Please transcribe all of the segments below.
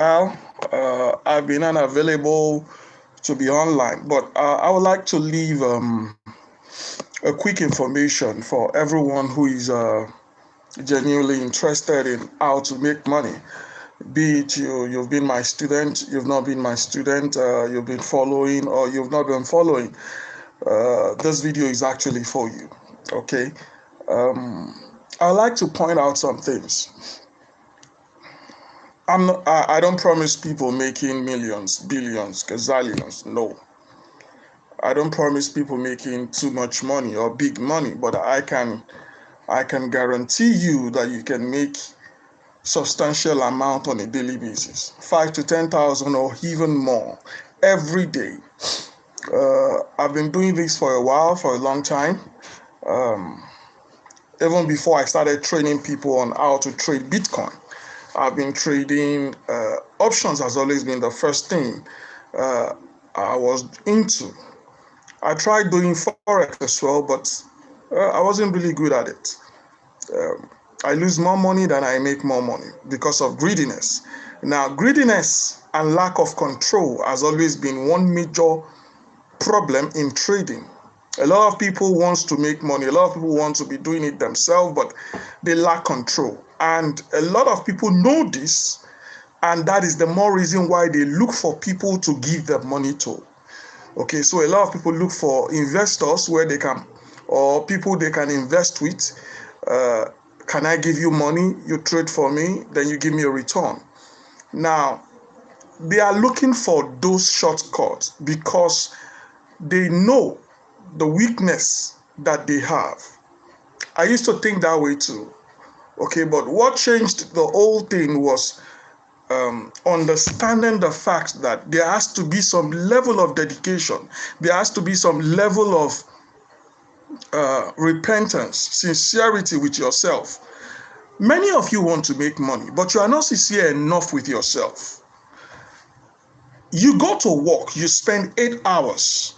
I've been unavailable to be online, but I would like to leave a quick information for everyone who is genuinely interested in how to make money. Be it you've been my student, you've not been my student, you've been following, or you've not been following. This video is actually for you. Okay. I'd like to point out some things. I don't promise people making millions, billions, gazillions. No. I don't promise people making too much money or big money, but I can guarantee you that you can make substantial amount on a daily basis, 5 to 10,000 or even more every day. I've been doing this for a while, for a long time. Even before I started training people on how to trade Bitcoin, I've been trading options. Has always been the first thing I was into. I tried doing forex as well, but I wasn't really good at it. I lose more money than I make more money because of greediness. Now, greediness and lack of control has always been one major problem in trading. A lot of people want to make money, a lot of people want to be doing it themselves, but they lack control. And a lot of people know this, and that is the more reason why they look for people to give them money to. Okay, so a lot of people look for investors where they can, or people they can invest with. Can I give you money? You trade for me, then you give me a return. Now, they are looking for those shortcuts because they know the weakness that they have. I used to think that way too. Okay, but what changed the whole thing was understanding the fact that there has to be some level of dedication, there has to be some level of repentance, sincerity with yourself. Many of you want to make money, but you are not sincere enough with yourself. You go to work, you spend 8 hours,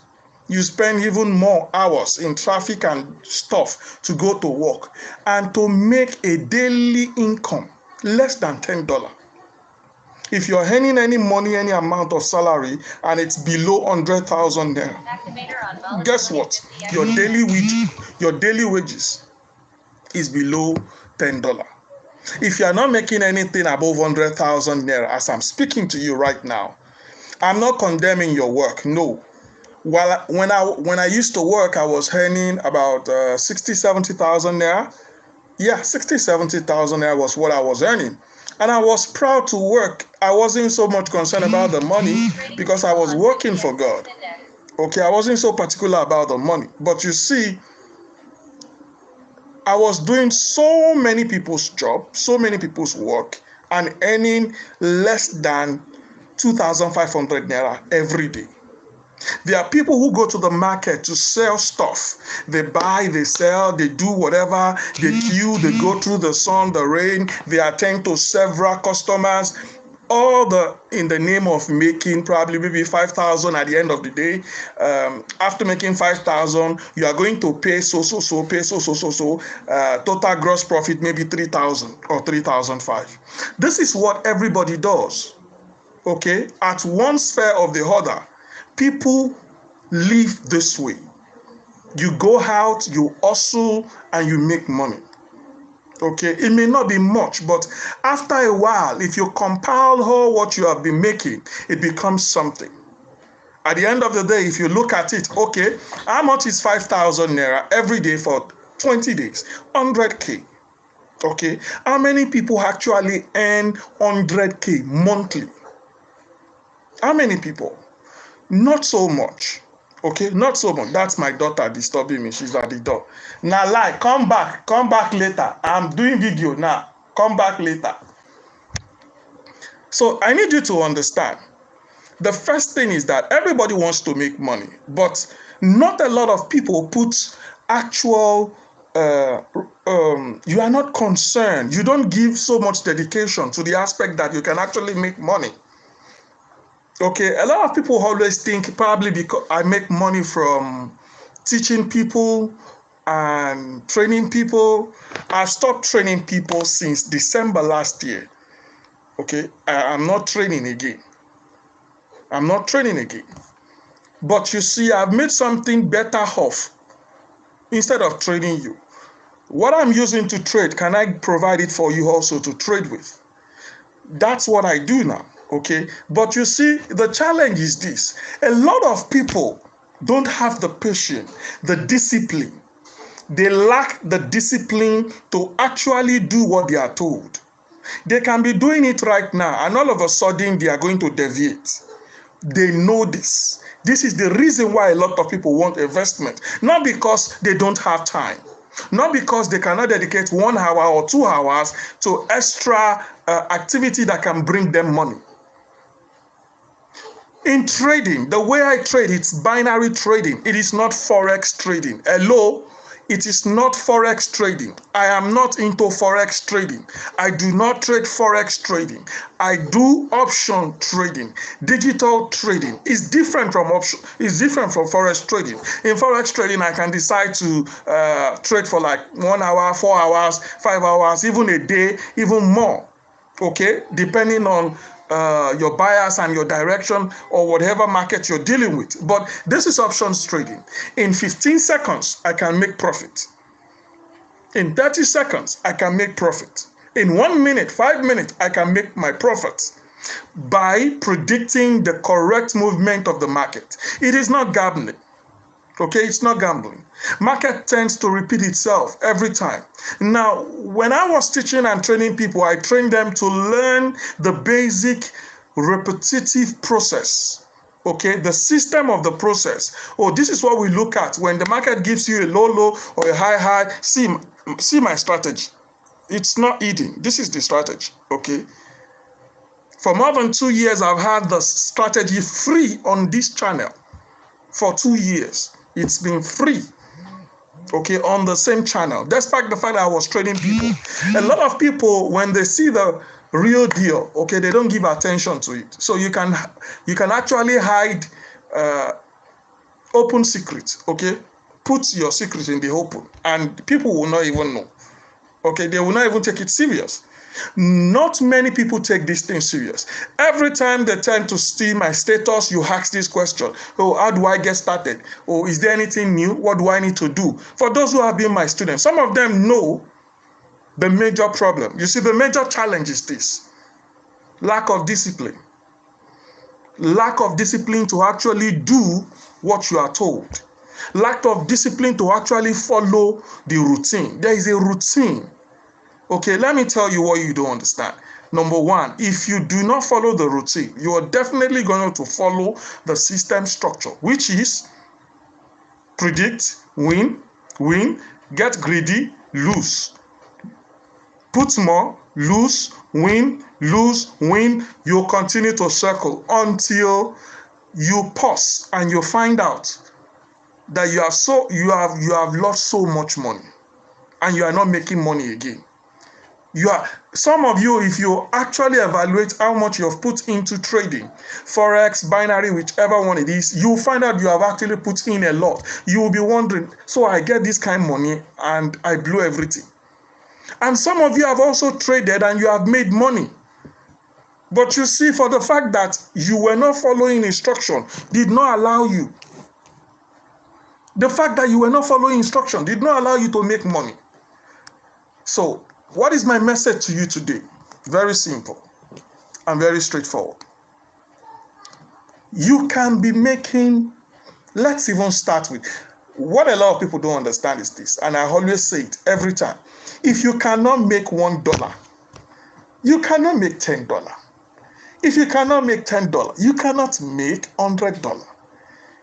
you spend even more hours in traffic and stuff to go to work, and to make a daily income less than $10. If you're earning any money, any amount of salary, and it's below 100,000 naira, guess what? Your daily wages is below $10. If you are not making anything above 100,000 naira, as I'm speaking to you right now, I'm not condemning your work. No. Well, when I used to work, I was earning about 60, 70,000 naira. Yeah, 60, 70,000 naira was what I was earning. And I was proud to work. I wasn't so much concerned about the money because I was working for God. Okay, I wasn't so particular about the money. But you see, I was doing so many people's job, so many people's work, and earning less than 2,500 naira every day. There are people who go to the market to sell stuff. They buy, they sell, they do whatever, they queue, they go through the sun, the rain, they attend to several customers, all in the name of making probably maybe 5,000 at the end of the day. After making 5,000, you are going to pay pay total gross profit maybe 3,000 or 3,005. This is what everybody does. Okay, at one sphere of the other, people live this way. You go out, you hustle, and you make money. Okay, it may not be much, but after a while, if you compile all what you have been making, it becomes something. At the end of the day, if you look at it, okay, how much is 5,000 naira every day for 20 days? 100K. Okay, how many people actually earn 100K monthly? How many people? Not so much. Okay, not so much. That's my daughter disturbing me. She's at the door. Now, lie, come back later. I'm doing video now. Come back later. So I need you to understand. The first thing is that everybody wants to make money, but not a lot of people put actual. You are not concerned. You don't give so much dedication to the aspect that you can actually make money. Okay, a lot of people always think probably because I make money from teaching people and training people. I've stopped training people since December last year. Okay, I'm not training again. I'm not training again. But you see, I've made something better off instead of training you. What I'm using to trade, can I provide it for you also to trade with? That's what I do now, okay? But you see, the challenge is this. A lot of people don't have the patience, the discipline. They lack the discipline to actually do what they are told. They can be doing it right now, and all of a sudden they are going to deviate. They know this. This is the reason why a lot of people want investment. Not because they don't have time. Not because they cannot dedicate 1 hour or 2 hours to extra activity that can bring them money. In trading, the way I trade, it's binary trading. It is not forex trading. Hello? It is not forex trading. I am not into forex trading. I do not trade forex trading. I do option trading. Digital trading is different from option. It's different from forex trading. In forex trading, I can decide to trade for like 1 hour, 4 hours, 5 hours, even a day, even more. Okay, depending on your bias and your direction or whatever market you're dealing with. But this is options trading. In 15 seconds, I can make profit. In 30 seconds, I can make profit. In 1 minute, 5 minutes, I can make my profits by predicting the correct movement of the market. It is not gambling. Okay, it's not gambling. Market tends to repeat itself every time. Now, when I was teaching and training people, I trained them to learn the basic repetitive process. Okay, the system of the process. Oh, this is what we look at when the market gives you a low or a high. See my strategy. It's not eating. This is the strategy. Okay. For more than 2 years, I've had the strategy free on this channel. For 2 years. It's been free, okay, on the same channel, despite the fact that I was training people. A lot of people, when they see the real deal, okay, they don't give attention to it. So you can actually hide open secrets, okay? Put your secret in the open, and people will not even know, okay? They will not even take it serious. Not many people take this thing serious. Every time they tend to see my status, you ask this question. Oh, how do I get started? Oh, is there anything new? What do I need to do? For those who have been my students, some of them know the major problem. You see, the major challenge is this: lack of discipline. Lack of discipline to actually do what you are told. Lack of discipline to actually follow the routine. There is a routine. Okay, let me tell you what you don't understand. Number one, if you do not follow the routine, you are definitely going to follow the system structure, which is predict, win, get greedy, lose. Put more, lose, win. You continue to circle until you pause and you find out that you have lost so much money and you are not making money again. Some of you, if you actually evaluate how much you have put into trading, forex, binary, whichever one it is, you'll find out you have actually put in a lot. You will be wondering, so I get this kind of money and I blew everything. And some of you have also traded and you have made money. But you see, for the fact that you were not following instruction did not allow you. The fact that you were not following instruction did not allow you to make money. So, what is my message to you today? Very simple and very straightforward. You can be making, let's even start with, what a lot of people don't understand is this, and I always say it every time. If you cannot make $1, you cannot make $10. If you cannot make $10, you cannot make $100.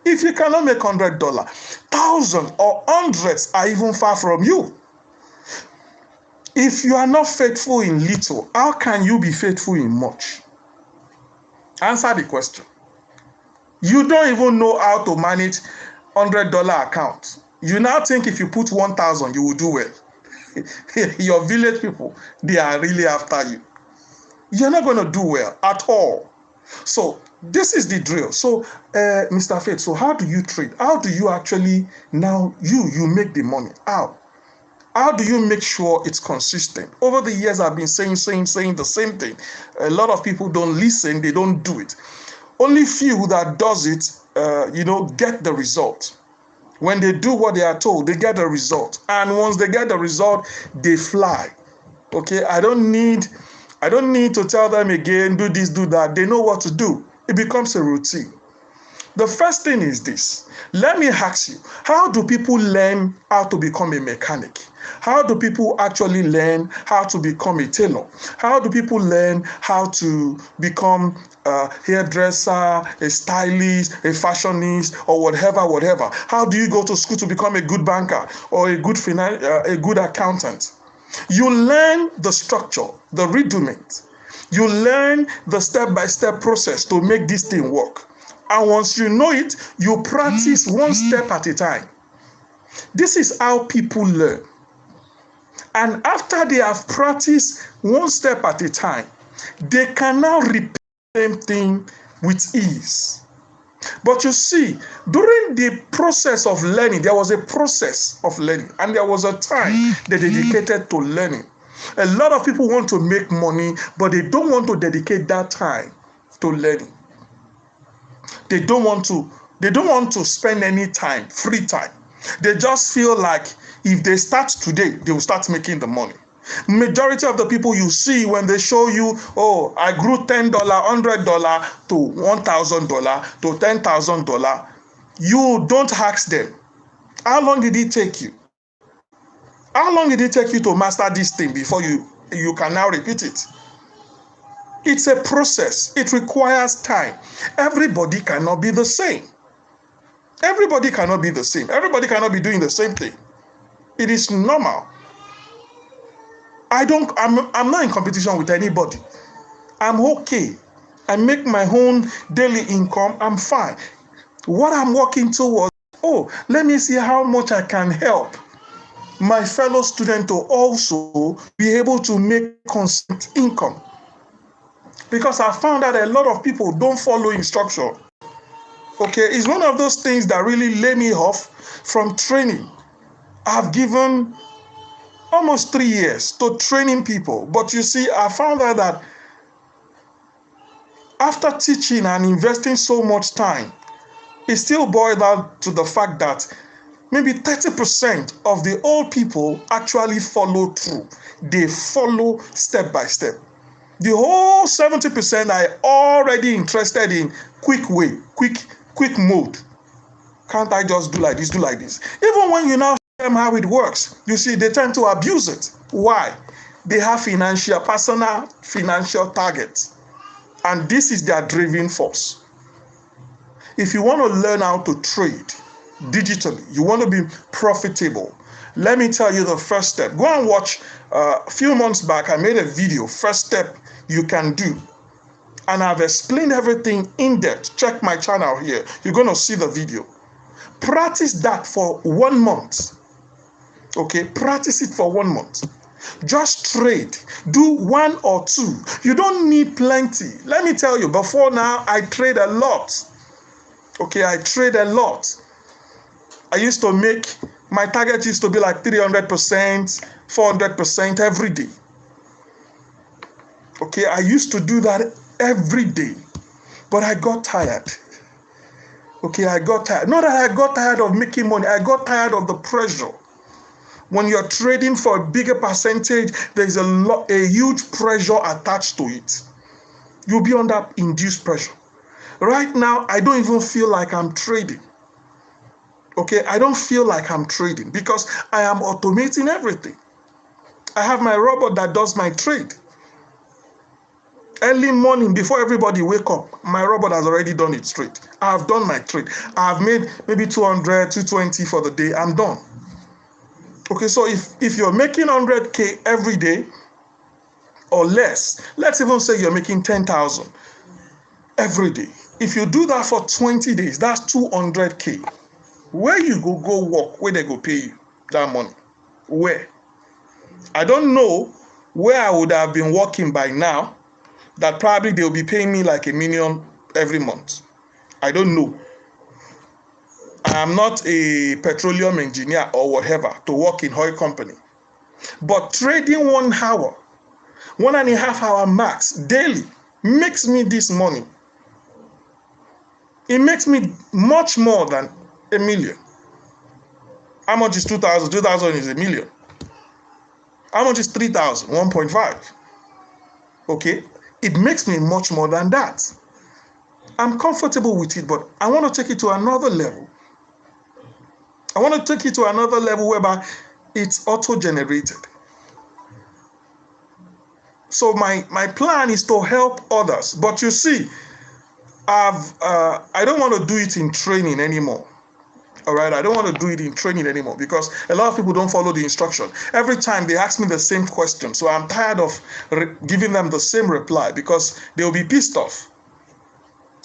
If you cannot make $100, thousands or hundreds are even far from you. If you are not faithful in little, how can you be faithful in much? Answer the question. You don't even know how to manage $100 account. You now think if you put 1,000, you will do well. Your village people, they are really after you. You're not going to do well at all. So this is the drill. So, Mr. Faith, so how do you trade? How do you actually now you make the money? How? How do you make sure it's consistent? Over the years, I've been saying the same thing. A lot of people don't listen, they don't do it. Only few that does it, get the result. When they do what they are told, they get the result. And once they get the result, they fly. Okay, I don't need to tell them again, do this, do that. They know what to do. It becomes a routine. The first thing is this. Let me ask you, how do people learn how to become a mechanic? How do people actually learn how to become a tailor? How do people learn how to become a hairdresser, a stylist, a fashionist, or whatever? How do you go to school to become a good banker or a good accountant? You learn the structure, the rudiment. You learn the step-by-step process to make this thing work. And once you know it, you practice one step at a time. This is how people learn. And after they have practiced one step at a time, they can now repeat the same thing with ease. But you see, during the process of learning, there was a process of learning, and there was a time they dedicated to learning. A lot of people want to make money, but they don't want to dedicate that time to learning. They don't want to spend any time, free time. They just feel like if they start today, they will start making the money. Majority of the people you see when they show you, oh, I grew $10, $100 to $1,000 to $10,000, you don't ask them, how long did it take you? How long did it take you to master this thing before you can now repeat it? It's a process. It requires time. Everybody cannot be the same. Everybody cannot be the same. Everybody cannot be doing the same thing. It is normal. I'm not in competition with anybody. I'm okay. I make my own daily income. I'm fine. What I'm working towards, let me see how much I can help my fellow student to also be able to make constant income. Because I found that a lot of people don't follow instruction. Okay, it's one of those things that really lay me off from training. I've given almost 3 years to training people. But you see, I found out that after teaching and investing so much time, it still boils down to the fact that maybe 30% of the old people actually follow through. They follow step by step. The whole 70% are already interested in quick way, quick mode. Can't I just do like this, do like this? Even when you now show them how it works, you see they tend to abuse it. Why? They have personal financial targets. And this is their driving force. If you want to learn how to trade digitally, you want to be profitable, let me tell you the first step. Go and watch, a few months back, I made a video, first step you can do. And I've explained everything in depth. Check my channel here. You're going to see the video. Practice that for 1 month. Okay, practice it for 1 month. Just trade. Do 1 or 2. You don't need plenty. Let me tell you, before now, I trade a lot. Okay, I trade a lot. I used to make, my target used to be like 300%, 400% every day. Okay, I used to do that every day. But I got tired. Okay, I got tired. Not that I got tired of making money. I got tired of the pressure. When you're trading for a bigger percentage, there's a huge pressure attached to it. You'll be under induced pressure. Right now, I don't even feel like I'm trading. Okay, I don't feel like I'm trading because I am automating everything. I have my robot that does my trade. Early morning, before everybody wake up, my robot has already done its trade. I have done my trade. I have made maybe 200, 220 for the day. I'm done. Okay, so if you're making 100K every day or less, let's even say you're making 10,000 every day. If you do that for 20 days, that's 200K. Where you go work, where they go pay you that money? Where? I don't know where I would have been working by now, that probably they'll be paying me like $1 million every month. I don't know. I am not a petroleum engineer or whatever to work in oil company. But trading 1 hour, 1.5 hour max daily makes me this money. It makes me much more than $1 million. How much is 2,000? 2,000 is $1 million. How much is 3,000? 1.5. Okay, it makes me much more than that. I'm comfortable with it, but I want to take it to another level. I want to take it to another level whereby it's auto-generated. So my plan is to help others. But you see, I don't want to do it in training anymore. All right, I don't want to do it in training anymore because a lot of people don't follow the instruction. Every time they ask me the same question, so I'm tired of giving them the same reply because they'll be pissed off.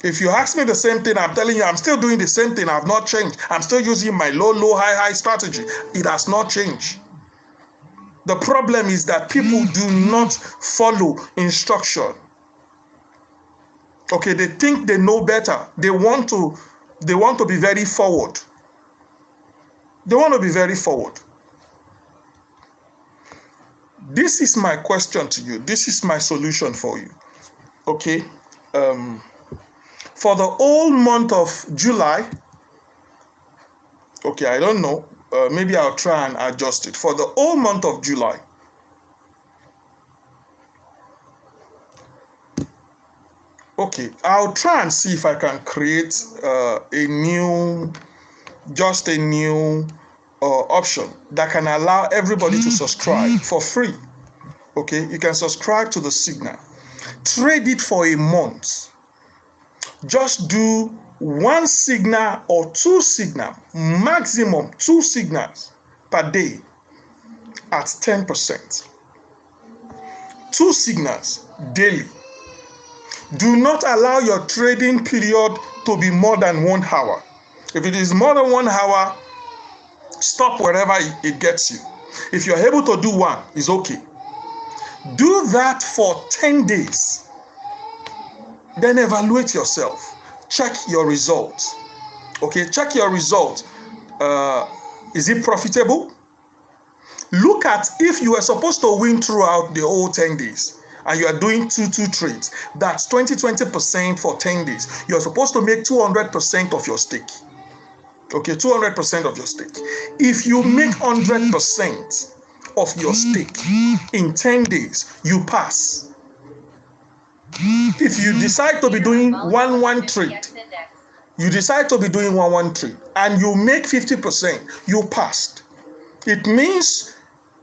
If you ask me the same thing, I'm telling you, I'm still doing the same thing. I've not changed. I'm still using my low, high strategy. It has not changed. The problem is that people do not follow instruction. Okay, they think they know better. They want to be very forward. They want to be very forward. This is my question to you. This is my solution for you. Okay. For the whole month of July, okay, I don't know. Maybe I'll try and adjust it. For the whole month of July, okay, I'll try and see if I can create a new option that can allow everybody to subscribe for free. Okay, you can subscribe to the signal. Trade it for a month. Just do 1 signal or 2 signals, maximum 2 signals per day at 10%. 2 signals daily. Do not allow your trading period to be more than 1 hour. If it is more than 1 hour, stop wherever it gets you. If you're able to do 1, it's okay. Do that for 10 days. Then evaluate yourself. Check your results. Okay, check your results. Is it profitable? Look at if you are supposed to win throughout the whole 10 days and you are doing 2 trades. That's 20% for 10 days. You're supposed to make 200% of your stake. Okay, 200% of your stake. If you make 100% of your stake in 10 days, you pass. If you decide to be doing 1 trade, you decide to be doing 1 trade and you make 50%, you passed. It means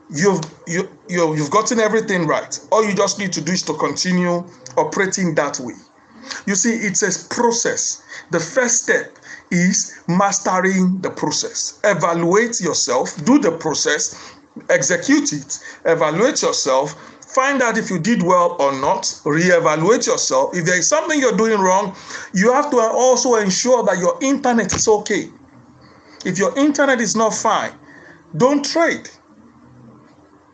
you've gotten everything right. All you just need to do is to continue operating that way. You see, it's a process. The first step is mastering the process. Evaluate yourself, do the process, execute it, evaluate yourself, find out if you did well or not, reevaluate yourself. If there is something you're doing wrong, you have to also ensure that your internet is okay. If your internet is not fine, don't trade.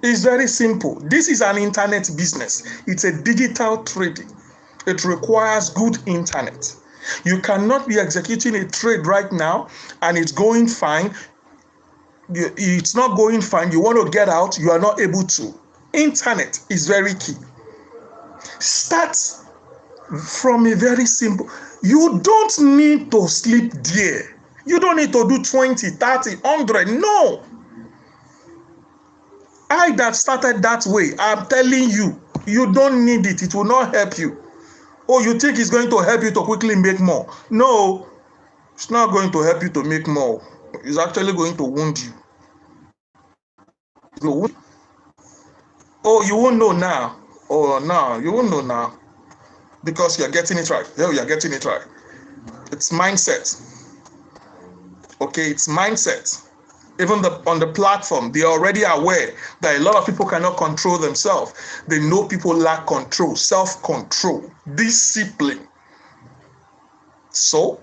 It's very simple. This is an internet business. It's a digital trading. It requires good internet. You cannot be executing a trade right now and it's going fine. It's not going fine. You want to get out, you are not able to. Internet is very key. Start from a very simple. You don't need to sleep there. You don't need to do 20, 30, 100. No. I that started that way, I'm telling you, you don't need it. It will not help you. Oh, you think it's going to help you to quickly make more? No, it's not going to help you to make more. It's actually going to wound you. Oh, you won't know now. Oh, no, you won't know now. Because you're getting it right. Yeah, you're getting it right. It's mindset. Okay, it's mindset. Even on the platform, they are already aware that a lot of people cannot control themselves. They know people lack control, self-control, discipline. So,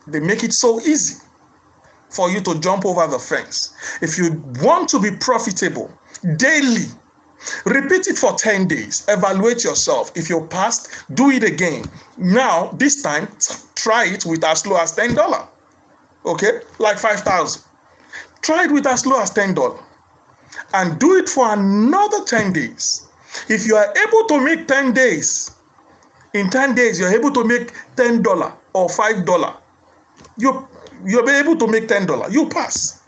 they make it so easy for you to jump over the fence. If you want to be profitable daily, repeat it for 10 days. Evaluate yourself. If you passed, do it again. Now, this time, try it with as low as $10. Okay? Like 5,000. Try it with as low as $10. and do it for another 10 days. If you are able to make 10 days, in 10 days, you're able to make $10 or $5. You'll be able to make $10. You pass.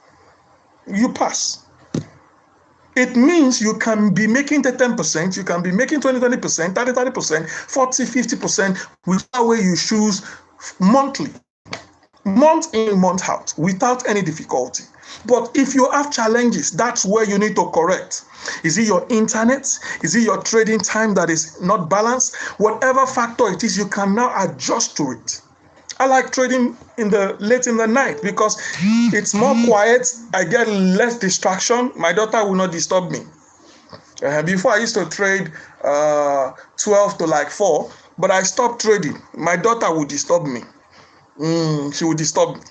You pass. It means you can be making the 10%, you can be making 20%, 30%, 40, 50%, whichever way you choose, monthly, month in, month out, without any difficulty. But if you have challenges, that's where you need to correct. Is it your internet? Is it your trading time that is not balanced? Whatever factor it is, you can now adjust to it. I like trading late in the night because it's more quiet. I get less distraction. My daughter will not disturb me. Before I used to trade 12 to like 4, but I stopped trading. My daughter would disturb me. She would disturb me.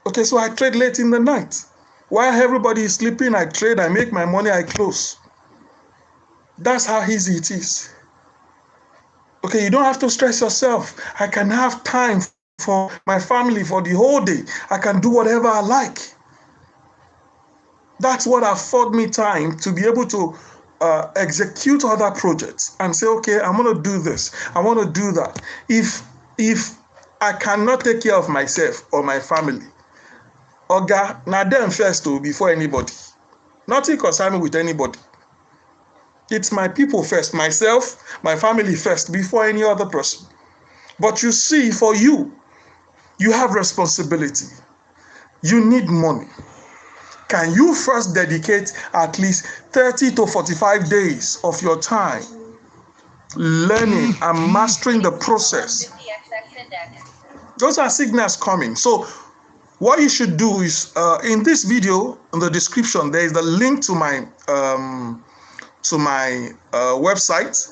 Okay, so I trade late in the night. While everybody is sleeping, I trade, I make my money, I close. That's how easy it is. Okay, you don't have to stress yourself. I can have time for my family for the whole day. I can do whatever I like. That's what afford me time to be able to execute other projects and say, okay, I'm going to do this. I want to do that. If I cannot take care of myself or my family, Oga, na them first before anybody. Nothing concern me with anybody. It's my people first, myself, my family first, before any other person. But you see, for you have responsibility. You need money. Can you first dedicate at least 30 to 45 days of your time learning and mastering the process? Those are signals coming. So what you should do is, in this video, in the description, there is the link to my website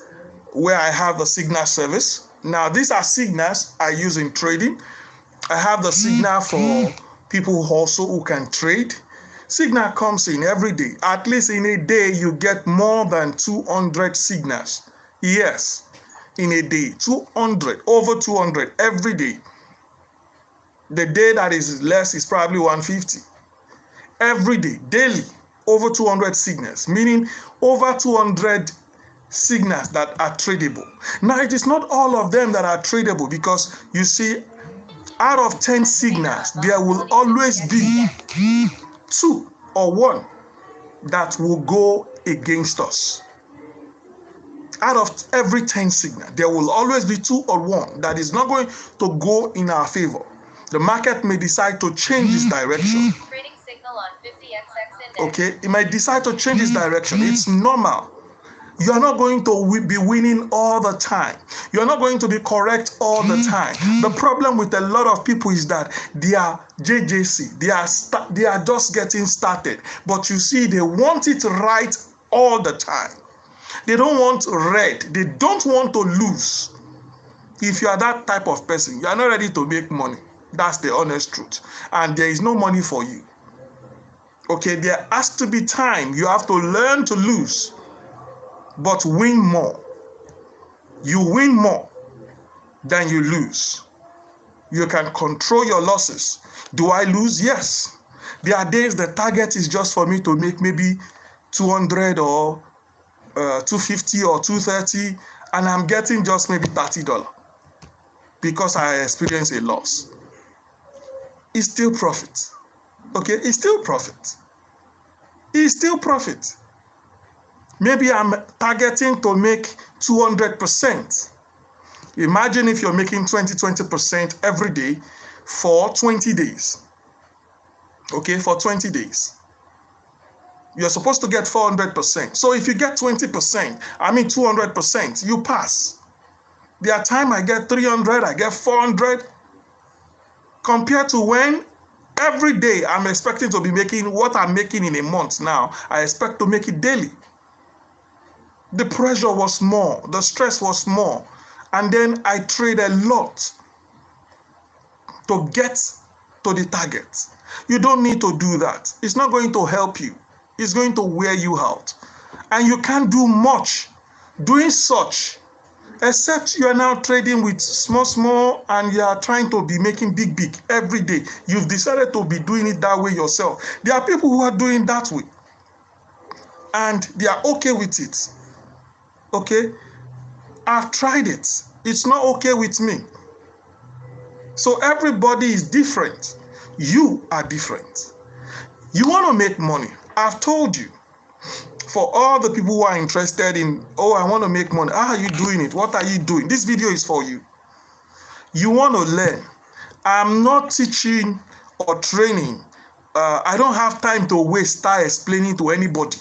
where I have the signal service. Now, these are signals I use in trading. I have the signal for people who can trade. Signal comes in every day. At least in a day, you get more than 200 signals. Yes, in a day, 200, over 200 every day. The day that is less is probably 150. Every day, daily, over 200 signals, meaning over 200 signals that are tradable. Now, it is not all of them that are tradable because you see, out of 10 signals, there will always be 2 or 1 that will go against us. Out of every 10 signals, there will always be 2 or 1 that is not going to go in our favor. The market may decide to change its direction. Trading signal on 50XX index. Okay, it might decide to change its direction. It's normal. You are not going to be winning all the time. You are not going to be correct all the time. The problem with a lot of people is that they are JJC. They are just getting started. But you see, they want it right all the time. They don't want red. They don't want to lose. If you are that type of person, you are not ready to make money. That's the honest truth. And there is no money for you. Okay, there has to be time. You have to learn to lose, but win more. You win more than you lose. You can control your losses. Do I lose? Yes. There are days the target is just for me to make maybe 200 or 250 or 230, and I'm getting just maybe $30 because I experience a loss. It's still profit. Okay, it's still profit. It's still profit. Maybe I'm targeting to make 200%. Imagine if you're making 20% every day for 20 days. Okay, for 20 days. You're supposed to get 400%. So if you get 20%, 200%, you pass. There are times I get 300, I get 400, compared to when every day I'm expecting to be making what I'm making in a month now. I expect to make it daily. The pressure was more, the stress was more, and then I trade a lot to get to the target. You don't need to do that. It's not going to help you. It's going to wear you out. And you can't do much doing such Except you are now trading with small and you are trying to be making big every day. You've decided to be doing it that way yourself. There are people who are doing that way and they are okay with it. Okay, I've tried it. It's not okay with me. So everybody is different. You are different. You want to make money. I've told you. For all the people who are interested in, oh, I want to make money. How are you doing it? What are you doing? This video is for you. You want to learn. I'm not teaching or training. I don't have time to waste start explaining to anybody.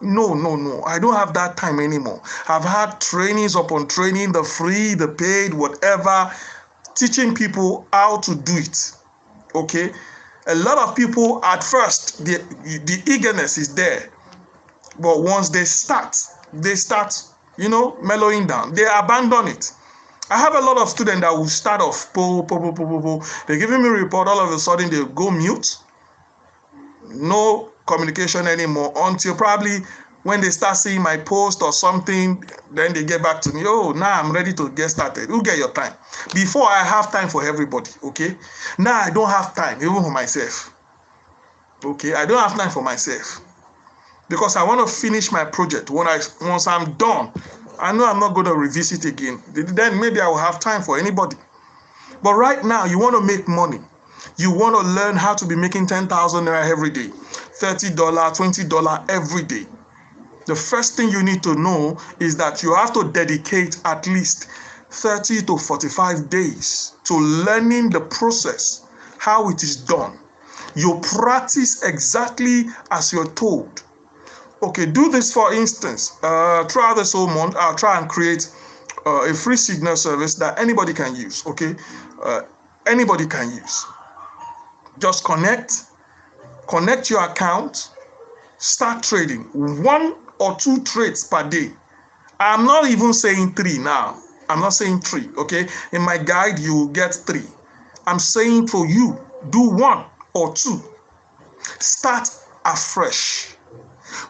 No. I don't have that time anymore. I've had trainings upon training, the free, the paid, whatever, teaching people how to do it. Okay? A lot of people at first, the eagerness is there. But once they start, mellowing down. They abandon it. I have a lot of students that will start off, they're giving me a report, all of a sudden they go mute. No communication anymore until probably when they start seeing my post or something, then they get back to me. Oh, now I'm ready to get started. You get your time. Before I have time for everybody, okay? Now I don't have time, even for myself. Okay, I don't have time for myself. Because I want to finish my project. Once I'm done, I know I'm not going to revisit again. Then maybe I will have time for anybody. But right now, you want to make money. You want to learn how to be making 10,000 naira every day, $30, $20 every day. The first thing you need to know is that you have to dedicate at least 30 to 45 days to learning the process, how it is done. You practice exactly as you're told. Okay, do this for instance. Throughout this whole month, I'll try and create a free signal service that anybody can use. Okay, anybody can use. Just connect your account, start trading 1 or 2 trades per day. I'm not even saying 3 now. I'm not saying 3. Okay, in my guide you will get 3. I'm saying for you, do 1 or 2. Start afresh.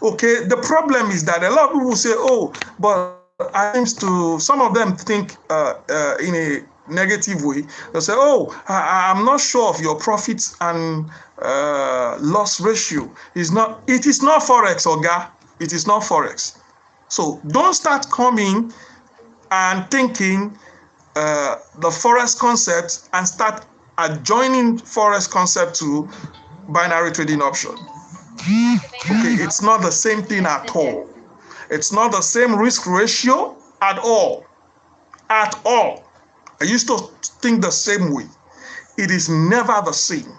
Okay, the problem is that a lot of people say, oh, but some of them think in a negative way. They'll say, oh, I'm not sure of your profits and loss ratio. It is not forex, Oga. It is not forex. So don't start coming and thinking the forex concept and start adjoining forex concept to binary trading option. Okay, it's not the same thing at all. It's not the same risk ratio at all. At all. I used to think the same way. It is never the same.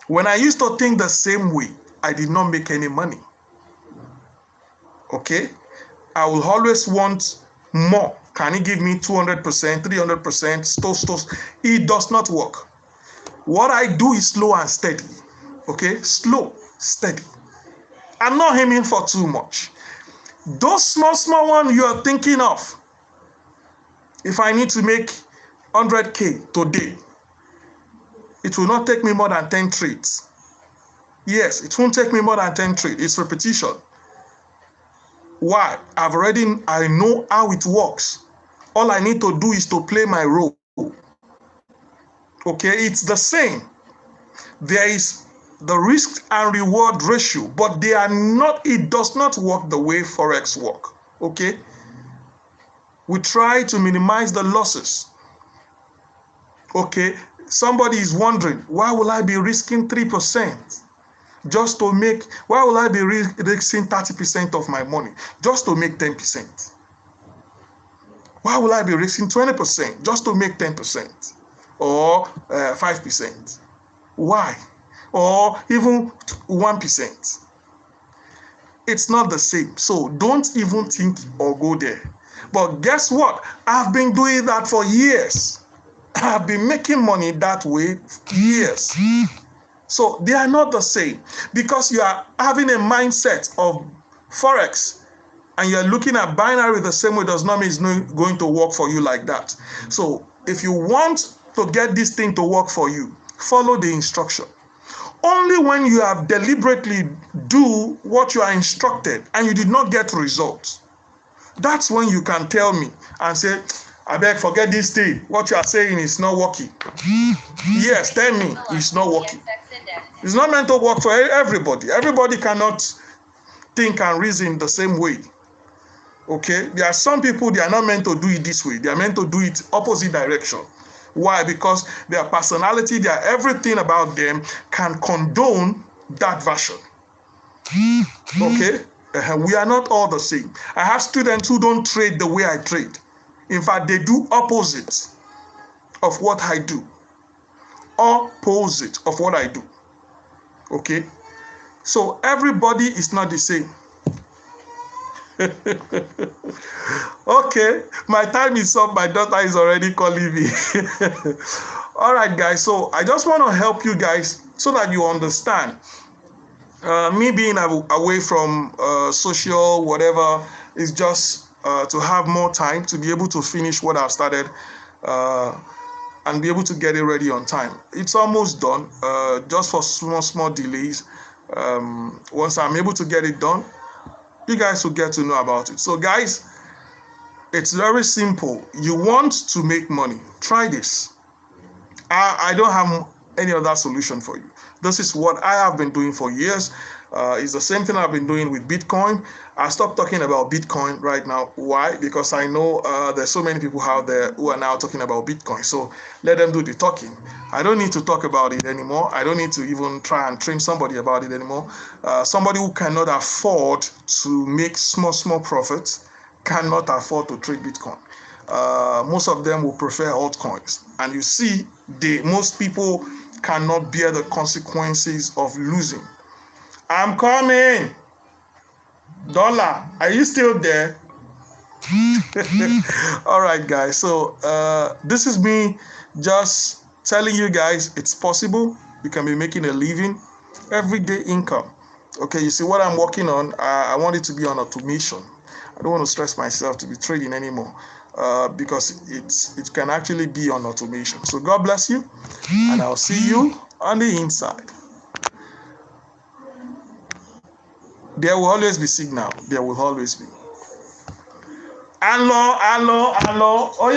When I used to think the same way, I did not make any money. Okay? I will always want more. Can he give me 200%, 300%, stuff? It does not work. What I do is slow and steady. Okay? Slow, steady. I'm not aiming for too much. Those small ones you are thinking of, if I need to make 100K today, it will not take me more than 10 trades. Yes, it won't take me more than 10 trades. It's repetition. Why? I know how it works. All I need to do is to play my role. Okay, it's the same. There is the risk and reward ratio, but it does not work the way forex work. Okay, we try to minimize the losses. Okay, somebody is wondering, why will I be risking 3% just to make, why will I be risking 30% of my money just to make 10%? Why will I be risking 20% just to make 10% or 5%? Why? Or even 1%. It's not the same. So don't even think or go there. But guess what? I've been doing that for years. I've been making money that way for years. So they are not the same. Because you are having a mindset of forex and you're looking at binary the same way does not mean it's not going to work for you like that. So if you want to get this thing to work for you, follow the instruction. Only when you have deliberately do what you are instructed and you did not get results, That's when you can tell me and say, I beg, forget this thing. What you are saying is not working. Yes, tell me it's not working. It's not meant to work for everybody. Everybody cannot think and reason the same way. Okay, there are some people, they are not meant to do it this way. They are meant to do it opposite direction. Why? Because their personality, their everything about them can condone that version. Okay, we are not all the same. I have students who don't trade the way I trade. In fact, they do opposite of what I do. Opposite of what I do. Okay, so everybody is not the same. Okay, my time is up. My daughter is already calling me. All right, guys. So I just want to help you guys so that you understand. Me being away from social whatever is just to have more time to be able to finish what I've started and be able to get it ready on time. It's almost done, just for small delays. Once I'm able to get it done, you guys will get to know about it. So guys, it's very simple. You want to make money, try this. I don't have any other solution for you. This is what I have been doing for years. It's the same thing I've been doing with Bitcoin. I stopped talking about Bitcoin right now. Why? Because I know there's so many people out there who are now talking about Bitcoin. So let them do the talking. I don't need to talk about it anymore. I don't need to even try and train somebody about it anymore. Somebody who cannot afford to make small profits cannot afford to trade Bitcoin. Most of them will prefer altcoins. And you see, most people cannot bear the consequences of losing. I'm coming. Dollar, are you still there? All right, guys. So this is me just telling you guys it's possible. You can be making a living, everyday income. Okay, you see what I'm working on. I want it to be on automation. I don't want to stress myself to be trading anymore because it can actually be on automation. So God bless you, and I'll see you on the inside. There will always be signal. There will always be. Hello. Oh, yeah.